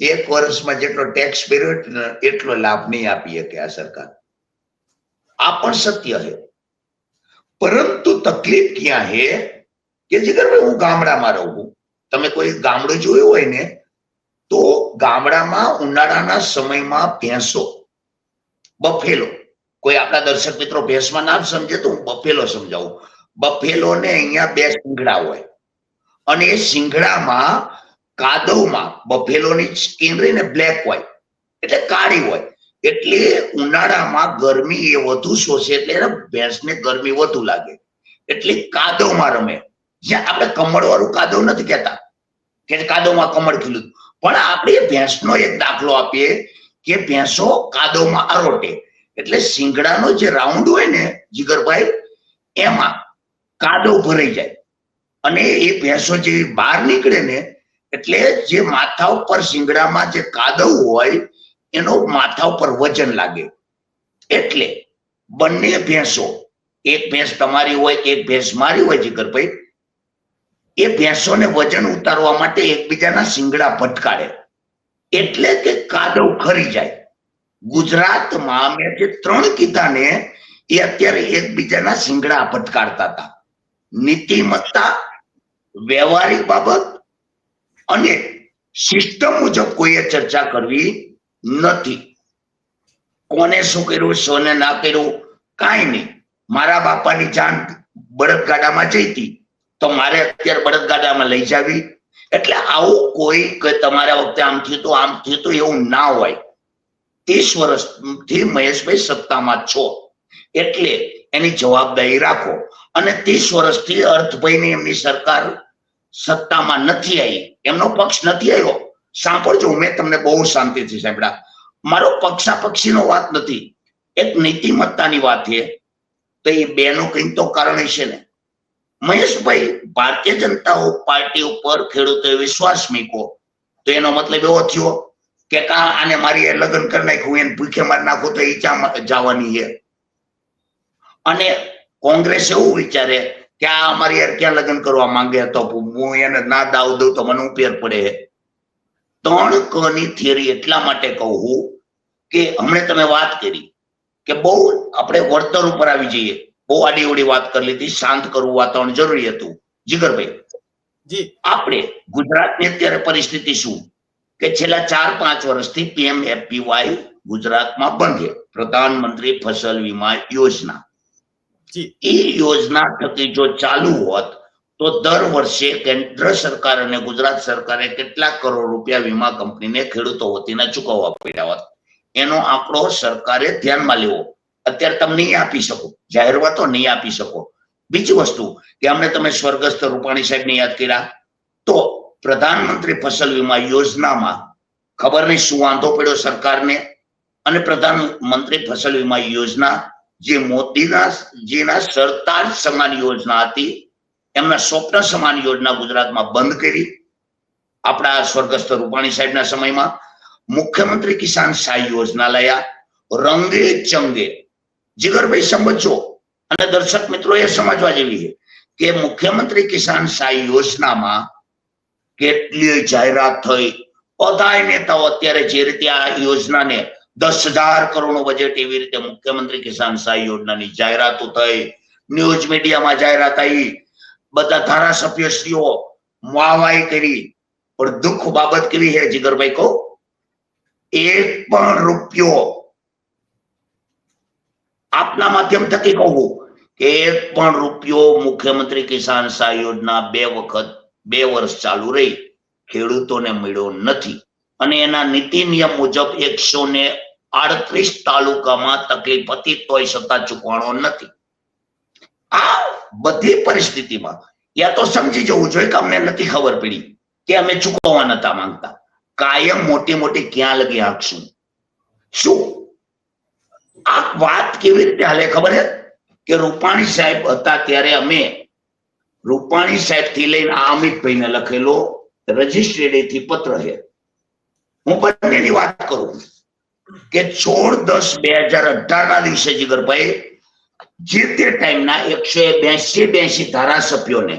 1 વર્ષમાં જેટલો ટેક્સ ભર્યો એટલો લાભ નહીં આપી શકે આ સરકાર. આ પણ સત્ય છે. પરંતુ તકલીફ ક્યાં છે કે જીગરભાઈ, હું ગામડામાં રહું છું. તમે કોઈ ગામડું જોયું હોય ને તો ગામડામાં ઉનાળાના સમયમાં ભેંસો, બફેલો, કોઈ આપણા દર્શક મિત્રો ભેંસમાં નામ સમજે તો હું બફેલો સમજાવું. બફેલો ને અહીંયા 2 સિંગડા હોય અને એ સિંગડામાં કાદવમાં બફેલોની સ્કિન રહીને બ્લેક હોય એટલે કાળી હોય, એટલે ઉનાળામાં ગરમી એ વધુ શોષે એટલે ભેંસને ગરમી વધુ લાગે એટલે કાદવમાં રમે. જ્યાં આપણે કમળ વાળું કાદવ નથી કહેતા કે કાદવમાં કમળ ખીલું, પણ આપણે ભેંસનો એક દાખલો આપીએ કે ભેંસો કાદવમાં આરોટે એટલે સિંગડાનો જે રાઉન્ડ હોય ને જીગરભાઈ, એમાં કાદવ ભરાઈ જાય અને એ ભેંસો જે બહાર નીકળે ને એટલે જે માથા ઉપર સિંગડામાં જે કાદવ હોય એનો માથા ઉપર વજન લાગે. એટલે બંને ભેંસો, એક ભેંસ તમારી હોય એક ભેંસ મારી હોય જીગરભાઈ, એ ભેંસોને વજન ઉતારવા માટે એકબીજાના સિંગડા ભટકાડે એટલે કે કાદવ ખરી જાય. ગુજરાતમાં મેં જે 3 કીધા ને એ અત્યારે એકબીજાના સિંગડા ભટકાડતા હતા. નીતિમત્તા, વ્યવહારિક બાબત અને સિસ્ટમ મુજબ કોઈએ ચર્ચા કરવી નથી. કોને શું કર્યું, શોને ના કર્યું, કાંઈ નહીં. મારા બાપાની જાન બળદગાડામાં જઈ હતી તો મારે અત્યારે બળદગાડામાં લઈ જાવી. એટલે આવું કોઈ કે તમારા વખતે આમ થયું તો આમ થયું તો એવું ના હોય. 30 વર્ષથી મહેશભાઈ સત્તામાં છો એટલે એની જવાબદારી રાખો. અને 30 વર્ષથી અર્થભાઈની એમની સરકાર સત્તામાં નથી આવી, એમનો પક્ષ નથી આવ્યો. સાંભળજો, મેં તમને બહુ શાંતિથી સાંભળ્યા. મારો પક્ષાપક્ષીનો વાત નથી, એક નીતિમત્તાની વાત છે. તો એ બેનું કંઈક તો કારણ છે ને. મહેશભાઈ, ભારતીય જનતા પાર્ટી ઉપર ખેડૂતોએ વિશ્વાસ મૂક્યો તો એનો મતલબ એવો થયો કે આને મારી લગ્ન કરી નાખ્યું, એને ભૂખે મારી નાખો તો એ જવાની છે. અને કોંગ્રેસ એવું વિચારે કે આ અમારી યાર ક્યાં લગ્ન કરવા માંગે તો હું એને ના દાવ દઉં તો મને ઉપેર પડે. 3 કની થિયરી એટલા માટે કહું કે હમણાં તમે વાત કરી કે બહુ આપણે વર્તન ઉપર આવી જઈએ, બહુ આડી અવડી વાત કરી લીધી, શાંત કરવું વાતાવરણ જરૂરી હતું. જીગરભાઈ, આપણે ગુજરાતની અત્યારે પરિસ્થિતિ શું કે છેલ્લા 4-5 વર્ષથી PMFBY ગુજરાતમાં બંધ છે, પ્રધાનમંત્રી ફસલ વીમા યોજના. એ યોજના થકી જો ચાલુ હોત તો દર વર્ષે કેન્દ્ર સરકાર અને ગુજરાત સરકારે કેટલા કરોડ રૂપિયા વીમા કંપનીને ખેડૂતો વતીના ચૂકવવા પડ્યા હોત એનો આંકડો સરકારે ધ્યાનમાં લેવો. અત્યારે તમે નહીં આપી શકો, જાહેર વાતો નહીં આપી શકો. બીજી વસ્તુ કે અમને તમે સ્વર્ગસ્થ રૂપાણી સાહેબને યાદ કર્યા તો પ્રધાનમંત્રી ફસલ વીમા યોજનામાં ખબર નહીં શું વાંધો પડ્યો સરકારને, અને પ્રધાનમંત્રી ફસલ વીમા યોજના જે મોદીજીના સરતાજ સમાન યોજના હતી, એમના સ્વપ્ન સમાન યોજના ગુજરાતમાં બંધ કરી. આપણા સ્વર્ગસ્થ રૂપાણી સાહેબના સમયમાં મુખ્યમંત્રી કિસાન સહાય યોજના લાયા, રંગે ચંગે. જીગરભાઈ સમજો, અને દર્શક મિત્રો એ સમજવા જેવી છે કે મુખ્યમંત્રી કિસાન સહાય યોજનામાં કેટલી જાહેરાત થઈ. બધા નેતાઓ અત્યારે જે રીતે આ યોજનાને 10,000 કરોડનું બજેટ એવી રીતે મુખ્યમંત્રી કિસાન સહાય યોજનાની જાહેરાતો થઈ, ન્યૂઝ મીડિયામાં જાહેરાત આવી, બધા ધારાસભ્યશ્રીઓ વાહવાહી કરી. પણ દુઃખ બાબત કેવી છે જીગરભાઈ કહો, એક પણ રૂપિયો આપના માધ્યમ થકી કહું કે એક પણ રૂપિયો મુખ્યમંત્રી કિસાન સહાય યોજના 2 વર્ષ ચાલુ રહી ખેડૂતોને મળ્યો નથી. અને એના નીતિ નિયમ મુજબ 138 તાલુકામાં તકલીફ હતી તોય છતાં ચૂકવાનો નથી. આ બધી પરિસ્થિતિમાં યા તો સમજી જવું જોઈએ કે અમને નથી ખબર પડી કે અમે ચૂકવવા નતા માંગતા. કાયમ મોટી મોટી ક્યાં લગી આંકશું? શું આ વાત કેવી રીતે હાલે ખબર છે કે રૂપાણી સાહેબ હતા ત્યારે અમે રૂપાણી સાહેબ થી લઈને આ અમિતભાઈને લખેલો રજિસ્ટ્રેડેથી પત્ર છે. હું બંનેની વાત કરું કે 16/10/2018 ના દિવસે જીગરભાઈ જે તે ટાઈમના 182 ધારાસભ્યોને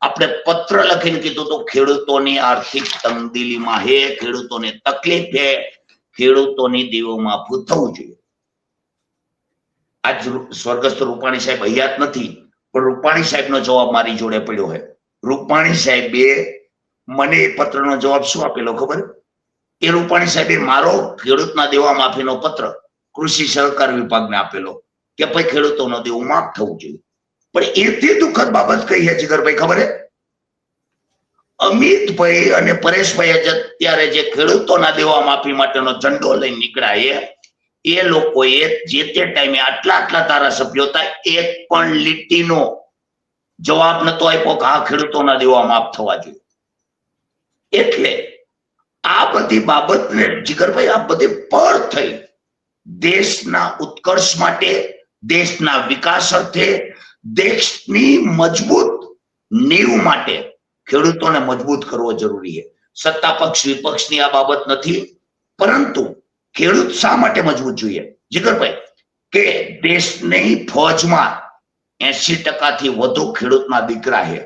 આપણે પત્ર લખીને કીધું તો ખેડૂતોની આર્થિક તંગદિલીમાં હે, ખેડૂતોને તકલીફ છે, ખેડૂતોની દેવોમાં થવું જોઈએ. આજ સ્વર્ગસ્થ રૂપાણી સાહેબ હયાત નથી, પણ રૂપાણી સાહેબનો જવાબ મારી જોડે પડ્યો છે. રૂપાણી સાહેબે મને એ પત્રનો જવાબ શું આપેલો ખબર? એ રૂપાણી સાહેબે મારો ખેડૂતના દેવા માફીનો પત્ર કૃષિ સહકાર વિભાગને આપેલો કે ભાઈ ખેડૂતોનો દેવું માફ થવું જોઈએ. પણ એથી દુઃખદ બાબત કઈ છે જીગરભાઈ ખબર છે? અમિતભાઈ અને પરેશભાઈ અત્યારે જે ખેડૂતોના દેવા માફી માટેનો ઝંડો લઈને નીકળ્યા એ લોકોએ જે તે ટાઈમે આટલા ધારાસભ્યો હતા, એક પણ લીટીનો જવાબ નતો આપ્યો કે આ ખેડૂતોના દેવા માફ થવા જોઈએ. એટલે આ બધી બાબતને જીગરભાઈ આ બધી પર થઈ દેશના ઉત્કર્ષ માટે, દેશના વિકાસ અર્થે, દેશની મજબૂત નીવ માટે ખેડૂતોને મજબૂત કરવો જરૂરી છે. સત્તા પક્ષ વિપક્ષની આ બાબત નથી, પરંતુ ખેડૂત શા માટે મજબૂત જોઈએ જીગરભાઈ કે દેશની ફોજમાં 80% વધુ ખેડૂતના દીકરા છે.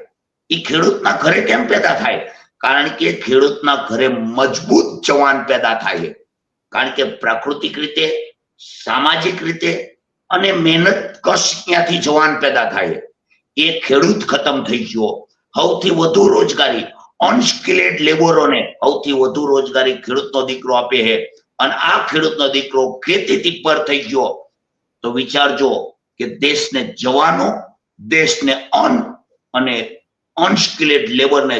એ ખેડૂતના ઘરે કેમ પેદા થાય? કારણ કે ખેડૂતના ઘરે મજબૂત જવાન પેદા થાય છે. કારણ કે પ્રાકૃતિક રીતે, સામાજિક રીતે અને મહેનત કશ ત્યાંથી જવાન પેદા થાય. એ ખેડૂત ખતમ થઈ ગયો. સૌથી વધુ રોજગારી અનસ્કિલ્ડ લેબરોને સૌથી વધુ રોજગારી ખેડૂતનો દીકરો આપે છે. અને આ ખેડૂતનો દીકરો ખેતીથી પર થઈ ગયો તો વિચારજો કે દેશને જવાનો, દેશને અને અનસ્કિલ્ડ લેબરને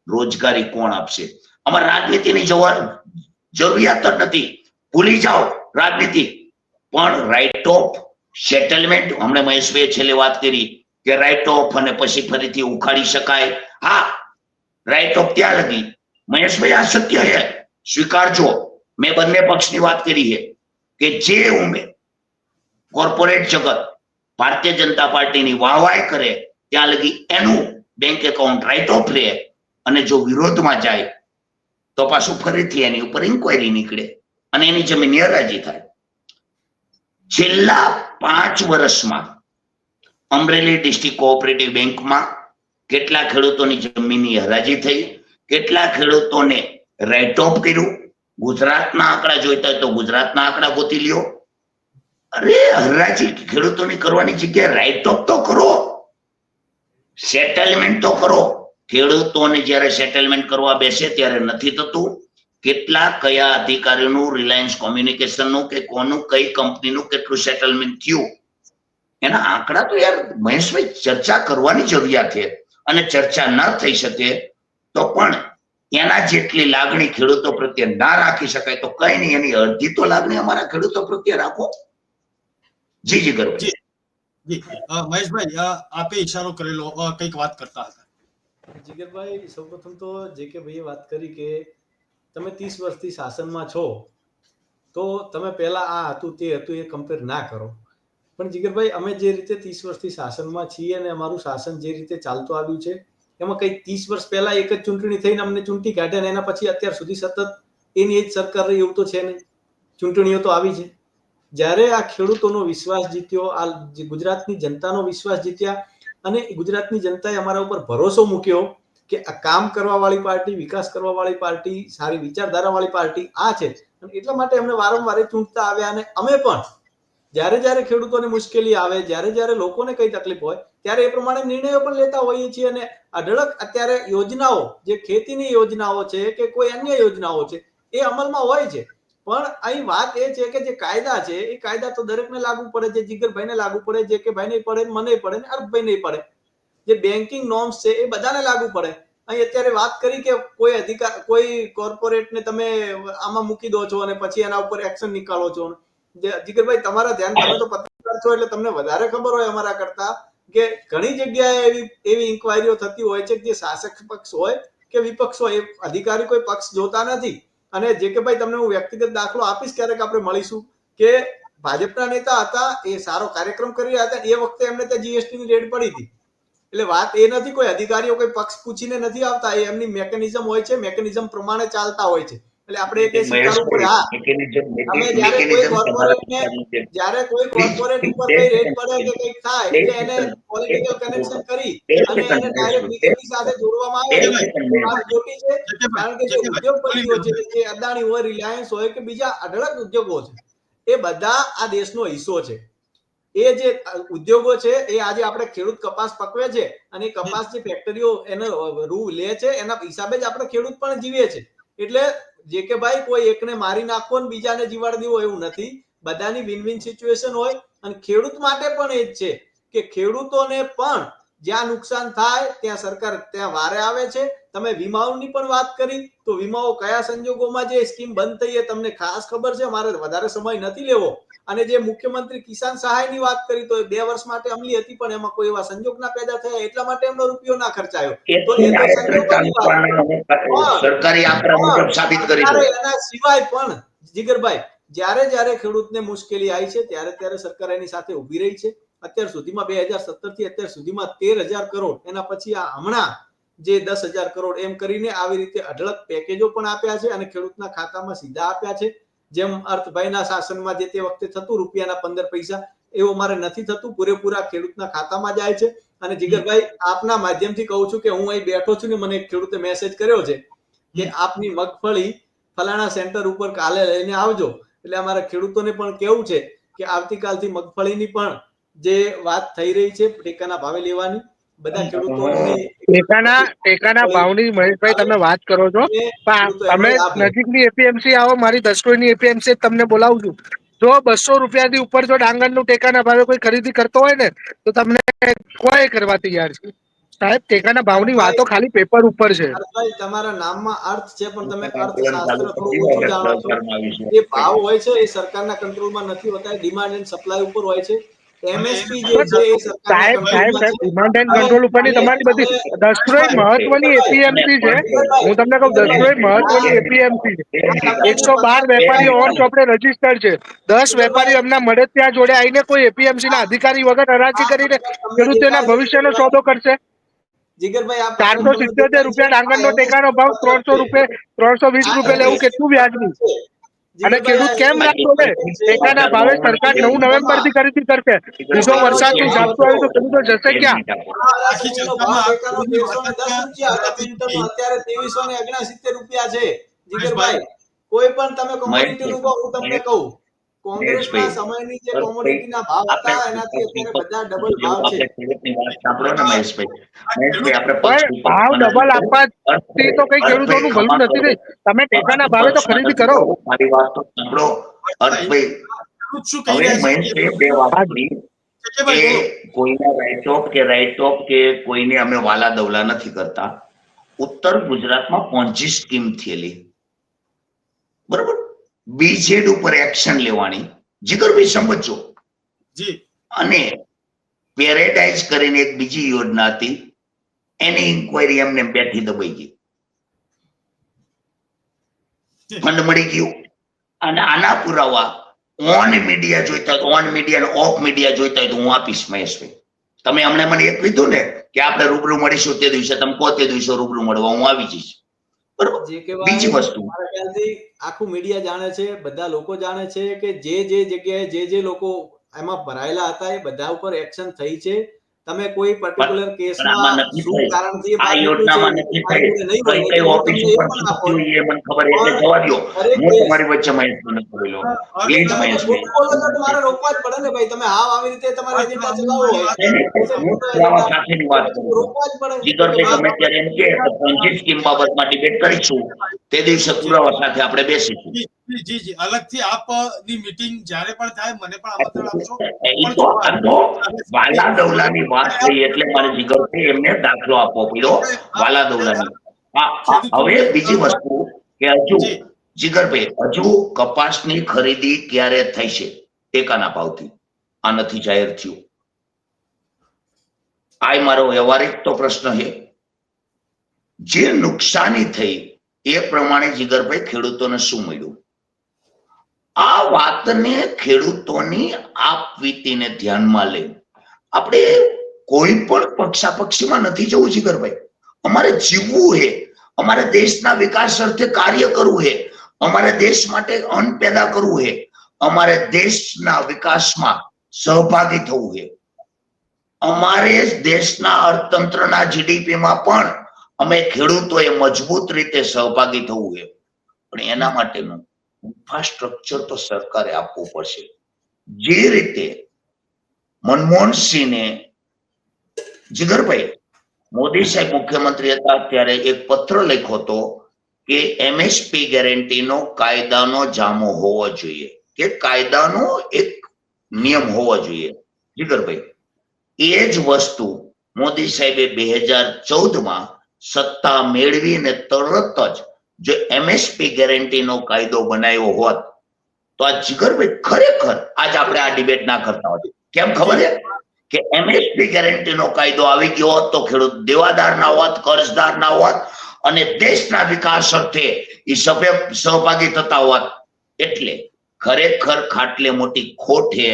રોજગારી કોણ આપશે? અમારે રાજનીતિની જરૂરિયાત જ નથી. ભૂલી જાઓ રાજનીતિ. પણ રાઇટ ઓફ સેટલમેન્ટ, હમણાં મહેશભાઈએ છેલ્લે વાત કરી કે રાઇટ ઓફ અને પછી ફરીથી ઉખાડી શકાય. હા, રાઇટ ઓફ ત્યાં લગી. મહેશભાઈ આ સત્ય છે, સ્વીકારજો. મેં બંને પક્ષની વાત કરી છે કે જે કોર્પોરેટ જગત ભારતીય જનતા પાર્ટીની વાહવાહી કરે ત્યાં લગી એનું બેંક એકાઉન્ટ રાઇટ ઓફ રહે, અને જો વિરોધમાં જાય તો પાછું ફરીથી એની ઉપર ઇન્કવાયરી નીકળે અને એની જમીનની હરાજી થાય. છેલ્લા 5 વર્ષમાં અમરેલી ડિસ્ટ્રિક્ટ કોઓપરેટિવ બેંકમાં કેટલા ખેડૂતોની જમીનની હરાજી થઈ, કેટલા ખેડૂતોને રાઇટ ઓફ કર્યું. ગુજરાતના આંકડા જોઈતા હોય તો ગુજરાતના આંકડા ગોતી લ્યો. અરે હરાજી ખેડૂતોની કરવાની જગ્યાએ રાઇટ ઓફ તો કરો, સેટલમેન્ટ તો કરો. ખેડૂતોને જ્યારે સેટલમેન્ટ કરવા બેસે ત્યારે નથી થતું. કેટલા કયા અધિકારીનું, રિલાયન્સ કોમ્યુનિકેશનનું કે કોનું, કઈ કંપનીનું કેટલું સેટલમેન્ટ થયું, એના આંકડા તો યાર મહેશભાઈ ચર્ચા કરવાની જરૂરિયાત છે. અને ચર્ચા ન થઈ શકે તો પણ એના જેટલી લાગણી ખેડૂતો પ્રત્યે ના રાખી શકાય તો કઈ નહીં, એની અડધી તો લાગણી અમારા ખેડૂતો પ્રત્યે રાખો. જી જીગરભાઈ. જી મહેશભાઈ, આપે ઈશારો કરેલો, કંઈક વાત કરતા હતા. જીગરભાઈ, સૌપ્રથમ તો જે કે ભાઈએ વાત કરી કે તમે 30 વર્ષથી શાસનમાં છો તો તમે પહેલા આ હતું તે હતું એ કમ્પેર ના કરો. પણ જીગરભાઈ, અમે જે રીતે 30 વર્ષથી શાસનમાં છીએ અને અમારું શાસન જે રીતે ચાલતું આવ્યું છે એમાં કઈ 30 વર્ષ પહેલા એક જ ચૂંટણી થઈને અમને ચૂંટી કાઢ્યા ને એના પછી અત્યાર સુધી સતત એની જ સરકાર રહી એવું તો છે નહીં. ચૂંટણીઓ તો આવી છે. જ્યારે આ ખેડૂતોનો વિશ્વાસ જીત્યો, આ ગુજરાતની જનતાનો વિશ્વાસ જીત્યા અને ગુજરાતની જનતાએ અમારા ઉપર ભરોસો મૂક્યો કે આ કામ કરવા વાળી પાર્ટી, વિકાસ કરવા વાળી પાર્ટી, સારી વિચારધારા વાળી પાર્ટી આ છે, અને એટલા માટે અમને વારંવાર ચૂંટતા આવ્યા. અને અમે પણ જ્યારે જ્યારે ખેડૂતોને મુશ્કેલી આવે, જ્યારે જ્યારે લોકોને કઈ તકલીફ હોય ત્યારે એ પ્રમાણે નિર્ણયો પણ લેતા હોઈએ છીએ. અને અઢળક અત્યારે યોજનાઓ, જે ખેતીની યોજનાઓ છે કે કોઈ અન્ય યોજનાઓ છે, એ અમલમાં હોય છે. પણ અહીં વાત એ છે કે જે કાયદા છે એ કાયદા તો દરેકને લાગુ પડે છે. જીગરભાઈને લાગુ પડે, જે કે ભાઈને પડે, મને પડે ને અર્થભાઈને પડે. જે બેન્કિંગ નોર્મ્સ છે એ બધાને લાગુ પડે. અહીં અત્યારે વાત કરી કે કોઈ અધિકાર, કોઈ કોર્પોરેટને તમે આમાં મૂકી દો છો અને પછી એના ઉપર એક્શન નીકાળો છો. જીગરભાઈ, તમારા ધ્યાન, તમે તો પત્રકાર છો એટલે તમને વધારે ખબર હોય અમારા કરતા કે ઘણી જગ્યાએ એવી ઇન્ક્વાયરીઓ થતી હોય છે કે જે શાસક પક્ષ હોય કે વિપક્ષ હોય, અધિકારી કોઈ પક્ષ જોતા નથી. અને જે કે ભાઈ તમને હું વ્યક્તિગત દાખલો આપીશ, ક્યારેક આપણે મળીશું, કે ભાજપના નેતા હતા, એ સારો કાર્યક્રમ કરી રહ્યા હતા, એ વખતે એમને ત્યાં જીએસટી ની રેડ પડી હતી. એટલે વાત એ નથી કોઈ અધિકારીઓ કોઈ પક્ષ પૂછીને નથી આવતા, એ એમની મેકેનિઝમ હોય છે, મેકેનિઝમ પ્રમાણે ચાલતા હોય છે. એટલે આપણે એ સ્વીકારવું પડે. હા, અમે જ્યારે કોઈ કોર્પોરેટ ઉપર કઈ રેડ પડે કે કંઈક થાય એટલે એને પોલિટિકલ કનેક્શન કરી અને એને ડાયરેક્ટ બીજેપી સાથે જોડવામાં આવે છે. વાત ખોટી છે, કારણ કે જે ઉદ્યોગપતિઓ છે, જે અદાણી હોય, રિલાયન્સ હોય કે બીજા અઢળક ઉદ્યોગો છે, એ બધા આ દેશનો હિસ્સો છે. એ જે ઉદ્યોગો છે એ આજે આપણે ખેડૂત કપાસ પકવે છે અને કપાસ જે ફેક્ટરીઓ એને રૂ લે છે એના હિસાબે જ આપણે ખેડૂત પણ જીવીએ છે. એટલે જે કે ભાઈ કોઈ એકને મારી નાખવો ને બીજાને જીવાડી દેવો એવું નથી. બધાની વિન વિન સિચ્યુએશન હોય. અને ખેડૂત માટે પણ એ જ છે કે ખેડૂતોને પણ જ્યાં નુકસાન થાય ત્યાં સરકાર ત્યાં વારે આવે છે. તમે વીમાઓની પણ વાત કરી તો વીમાઓ કયા સંજોગોમાં જે સ્કીમ બંધ થઈ એ તમને ખાસ ખબર છે, મારે વધારે સમય નથી લેવો. અને જે મુખ્યમંત્રી કિસાન સહાયની વાત કરી તો એ 2 વર્ષ માટે અમલી હતી, પણ એમાં કોઈ એવા સંજોગ ના પેદા થયા એટલા માટે એમનો રૂપિયો ના ખર્ચાયો. તો એ તો સંજોગોની વાત. સરકારી આંકડા મુજબ સાબિત કરી દો. એના સિવાય પણ જીગરભાઈ, જ્યારે જ્યારે ખેડૂતને મુશ્કેલી આવી છે ત્યારે ત્યારે સરકાર એની સાથે ઊભી રહી છે. અત્યાર સુધીમાં 2017 થી અત્યાર સુધીમાં 13,000 કરોડ, એના પછી આ હમણાં જે 10,000 કરોડ એમ કરીને આવી રીતે અઢળક પેકેજો પણ આપ્યા છે અને ખેડૂતના ખાતામાં સીધા આપ્યા છે. જેમ અર્થભાઈના શાસનમાં જે તે વખતે થતું રૂપિયાના 15 પૈસા, એવું મારે નથી થતું. પૂરેપૂરા ખેડૂતના ખાતામાં જાય છે. અને જીગરભાઈ, આપના માધ્યમથી કહું છું કે હું અહીં બેઠો છું ને મને એક ખેડૂતે મેસેજ કર્યો છે કે આપની મગફળી ફલાણા સેન્ટર ઉપર કાલે લઈને આવજો. એટલે અમારા ખેડૂતોને પણ કેવું છે કે આવતીકાલથી મગફળીની પણ જે વાત થઈ રહી છે ટેકાના ભાવે લેવાની, બધા ખેડૂતોની ટેકાના ભાવની મહેશભાઈ તમે વાત કરો છો, તમે નજીકની એપીએમસી આવો, મારી દસકોઈની એપીએમસી તમને બોલાવું છું. જો 200 રૂપિયાથી ઉપર જો ડાંગરનું ટેકાના ભાવે કોઈ ખરીદી કરતો હોય ને તો તમને કોઈ કરવા તૈયાર છે. સાહેબ, ટેકાના ભાવની વાતો ખાલી પેપર ઉપર છે. તમારા નામમાં અર્થ છે પણ તમે અર્થશાસ્ત્ર થોડું ઓછું જાણો છો. જે ભાવ હોય છે એ સરકારના કંટ્રોલમાં નથી હોતા, ડિમાન્ડ એન્ડ સપ્લાય ઉપર હોય છે. એમએસપી જે છે એ સાહેબ ડિમાન્ડ એન્ડ કંટ્રોલ ઉપરની તમારી બધી દસરોય મહત્વની એપીએમસી છે. હું તમને કહું, દસરોય મહત્વની એપીએમસી છે. 112 વેપારીઓ ઓન ચોપડે રજીસ્ટર્ડ છે. 10 વેપારીઓ એમના મળે ત્યાં જોડે આવીને કોઈ એપીએમસી ના અધિકારી વગર હરાજી કરીને ખેડૂતોના ભવિષ્યનો સોદો કરશે. જીગરભાઈ, 477 રૂપિયા ડાંગરનો ટેકાનો ભાવ 320 રૂપિયા લેવું કેટલું વ્યાજબી? અને ખેડૂત કેમ ના બોલે? ટેકાના ભાવે સરકાર 9 નવેમ્બર થી ખરીદી કરશે. બીજો વરસાદનું ઝાપટું આવ્યું તો ખેડૂતો જશે ક્યાં? આખી ચર્ચામાં અત્યારે 2379 રૂપિયા છે. જીગરભાઈ, કોઈ પણ તમે કોમોડિટીનું કહો, હું તમને કહું, કોંગ્રેસના સમયની જે કોમોડિટીના ભાવ હતા એનાથી અત્યારે બધા ડબલ ભાવ છે. ભાવ ડબલ આપવાથી તો કઈ ખેડૂતોનું ભલું નથી થઈ. તમે ટેકાના ભાવે તો ખરીદી કરો. મારી વાત તો સાંભળો અર્થભાઈ. હવે મહેશભાઈ બે વાત કરી જગ્યાભાઈ બોલો. કોઈના રાઇટ ઓફ કે કોઈને અમે વાલા દવલા નથી કરતા. ઉત્તર ગુજરાતમાં પોન્જી સ્કીમ થયેલી, બરોબર, બીજેડ ઉપર એક્શન લેવાની, જીગરભાઈ સમજો. જી અને પેરેડાઇઝ કરીને એક બીજી યોજના હતી, એની ઇન્કવાયરી એમને બેઠી દબાઈ ગઈ, ફંડ મળી ગયું. અને આના પુરાવા ઓન મીડિયા જોઈતા હોય, ઓન મીડિયા અને ઓફ મીડિયા જોઈતા હોય તો હું આપીશ મહેશભાઈ. તમે હમણે મને એક કીધું ને કે આપણે રૂબરૂ મળીશું, તે દિવસે તમે કહો તે દિવસે રૂબરૂ મળવા હું આવી જઈશ, બરોબર. જે કહેવાય, બીજી વસ્તુ, મારા ખ્યાલથી આખું મીડિયા જાણે છે, બધા લોકો જાણે છે કે જે જગ્યાએ જે લોકો એમાં ભરાયેલા હતા એ બધા ઉપર એક્શન થઈ છે. તમે કોઈ પર્ટિક્યુલર કેસમાં શું કારણથી આ યોજનામાં નથી થઈ, કઈ કઈ ઓફિસ ઉપર શું થયું એ મને ખબર, એટલે જવા દો. હું તમારી વચ્ચે મહેશભાઈને બોલો, પ્લીઝ મહેશભાઈ. મારે રોકવા જ પડે ને ભાઈ, તમે આવી રીતે તમારે એજન્ડા ચલાવવો હોય હું પુરાવા સાથેની વાત કરું છું. રોકવા જ પડે. જીગરભાઈ ગમે ત્યારે એમ કહે તો પોન્જી સ્કીમ બાબતમાં ડિબેટ કરીશું, તે દિવસે પુરાવા સાથે આપણે બેસીશું. જી જી અલગથી આપની મીટિંગ જ્યારે પણ થાય મને પણ આમંત્રણ આપશો. એ તો આ તો વાલા દવલાની વાત થઈ એટલે મારે જીગરભાઈ એમને દાખલો આપવો પડ્યો વાલા દવલાની. હવે બીજી વસ્તુ કે હજુ જીગરભાઈ, હજુ કપાસની ખરીદી ક્યારે થઈ છે ટેકાના ભાવથી? આ નથી જાહેર થયું. આ મારો વ્યવહારિક તો પ્રશ્ન છે. જે નુકસાની થઈ એ પ્રમાણે જીગરભાઈ ખેડૂતોને શું મળ્યું? આ વાતને ખેડૂતોની આપવીતીને ધ્યાનમાં લઈ આપણે કોઈ પણ પક્ષાપક્ષીમાં નથી જવું જીગરભાઈ. અમારે જીવવું છે, અમારે દેશના વિકાસ અર્થે કાર્ય કરવું છે, અમારે દેશ માટે અન્ન પેદા કરવું છે, અમારે દેશના વિકાસમાં સહભાગી થવું છે, અમારે દેશના અર્થતંત્રના જીડીપીમાં પણ અમે ખેડૂતોએ મજબૂત રીતે સહભાગી થવું છે. પણ એના માટેનું ઇન્ફ્રાસ્ટ્રક્ચર તો સરકારે આપવું પડશે. જે રીતે મનમોહનસિંહને જીગરભાઈ મોદી સાહેબ મુખ્યમંત્રી હતા ત્યારે એક પત્ર લખ્યો હતો કે એમએસપી ગેરંટીનો કાયદાનો જામો હોવો જોઈએ, કે કાયદાનો એક નિયમ હોવો જોઈએ. જીગરભાઈ, એ જ વસ્તુ મોદી સાહેબે 2014માં સત્તા મેળવીને તરત જ જો એમએસપી ગેરંટીનો કાયદો બનાવ્યો હોત તો આ જીગરભાઈ ખરેખર આજ આપણે આ ડિબેટ ના કરતા હોત. કેમ ખબર છે કે એમએસપી ગેરંટીનો કાયદો આવી ગયો હોત તો ખેડૂત દેવાદાર ના હોત, કર્જદાર ના હોત અને દેશના વિકાસ અર્થે એ સહભાગી થતા હોત. એટલે ખરેખર ખાટલે મોટી ખોટ છે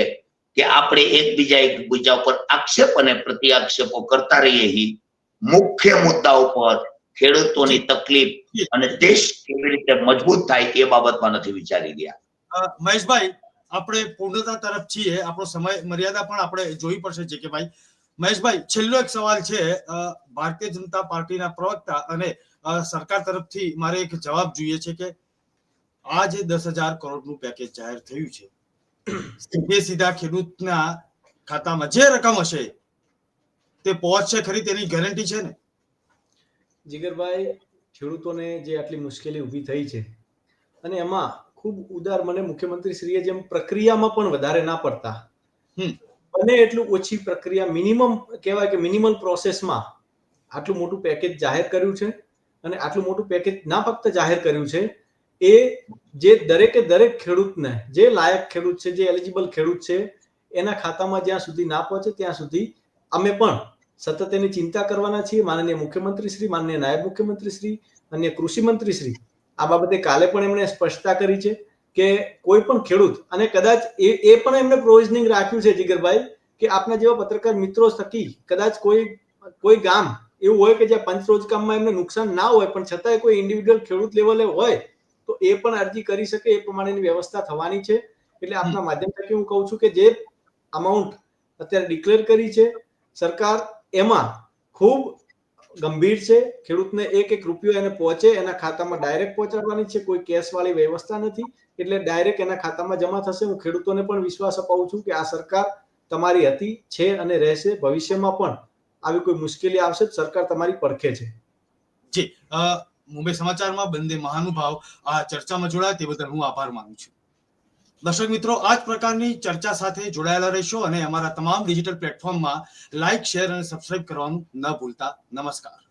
કે આપણે એકબીજા ઉપર આક્ષેપ અને પ્રતિ આક્ષેપો કરતા રહીએ. મુખ્ય મુદ્દા ઉપર ખેડૂતોની તકલીફ અને દેશ કેવી રીતે મજબૂત થાય એ બાબતમાં નથી વિચારી રહ્યા. મહેશભાઈ, આપણે પૂર્ણતા તરફ છીએ, આપણો સમય મર્યાદા પણ આપણે જોઈ પડશે છે કે ભાઈ. મહેશભાઈ, છેલ્લો એક સવાલ છે ભારતીય જનતા પાર્ટીના પ્રવક્તા અને સરકાર તરફથી મારે એક જવાબ જોઈએ છે કે આ જે 10,000 કરોડનું પેકેજ જાહેર થયું છે સીધા ખેડૂતના ખાતામાં જે રકમ હશે તે પહોંચશે ખરી, તેની ગેરંટી છે ને? જીગરભાઈ, ખેડૂતોને જે આટલી મુશ્કેલી ઊભી થઈ છે અને એમાં ખૂબ ઉદાર મને મુખ્યમંત્રી શ્રીએ જેમ પ્રક્રિયામાં પણ વધારે ના પડતા, બને એટલું ઓછી પ્રક્રિયા, મિનિમમ કહેવાય કે મિનિમલ પ્રોસેસમાં આટલું મોટું પેકેજ જાહેર કર્યું છે. અને આટલું મોટું પેકેજ ના ફક્ત જાહેર કર્યું છે, એ જે દરેકે દરેક ખેડૂતને, જે લાયક ખેડૂત છે, જે એલિજિબલ ખેડૂત છે, એના ખાતામાં જ્યાં સુધી ના પહોંચે ત્યાં સુધી અમે પણ સતત એની ચિંતા કરવાના છીએ. માનનીય મુખ્યમંત્રી શ્રી, માનનીય નાયબ મુખ્યમંત્રી શ્રી, માનનીય કૃષિ મંત્રી શ્રી આ બાબતે કાલે પણ એમણે સ્પષ્ટતા કરી છે કે કોઈ પણ ખેડૂત, અને કદાચ એ પણ એમને પ્રોવિઝનિંગ રાખ્યું છે જીગરભાઈ કે આપના જેવા પત્રકાર મિત્રો થકી કદાચ કોઈ ગામ એવું હોય કે જ્યાં પંચરોજ કામમાં એમને નુકસાન ના હોય પણ છતાંય કોઈ ઇન્ડિવિડ્યુઅલ ખેડૂત લેવલે હોય તો એ પણ અરજી કરી શકે, એ પ્રમાણેની વ્યવસ્થા થવાની છે. એટલે આપના માધ્યમ થકી હું કહું છું કે જે અમાઉન્ટ અત્યારે ડિક્લેર કરી છે સરકાર, એમાં ખૂબ ગંભીર છે. ખેડૂતને એક રૂપિયો એને પહોંચે, એના ખાતામાં ડાયરેક્ટ પહોંચાડવાની છે, કોઈ કેશ વાળી વ્યવસ્થા નથી. એટલે ડાયરેક્ટ એના ખાતામાં જમા થશે. હું ખેડૂતોને પણ વિશ્વાસ અપાવું છું કે આ સરકાર તમારી હતી, છે અને રહેશે. ભવિષ્યમાં પણ આવી કોઈ મુશ્કેલી આવશે સરકાર તમારી પડખે છે. જી, મુંબઈ સમાચારમાં બંને મહાનુભાવ આ ચર્ચામાં જોડાયા તે બદલ હું આભાર માનું છું. દર્શક મિત્રો, આ જ પ્રકારની ચર્ચા સાથે જોડાયેલા રહેશો અને અમારા તમામ ડિજિટલ પ્લેટફોર્મમાં લાઇક, શેર અને સબસ્ક્રાઇબ કરવાનું ન ભૂલતા. નમસ્કાર.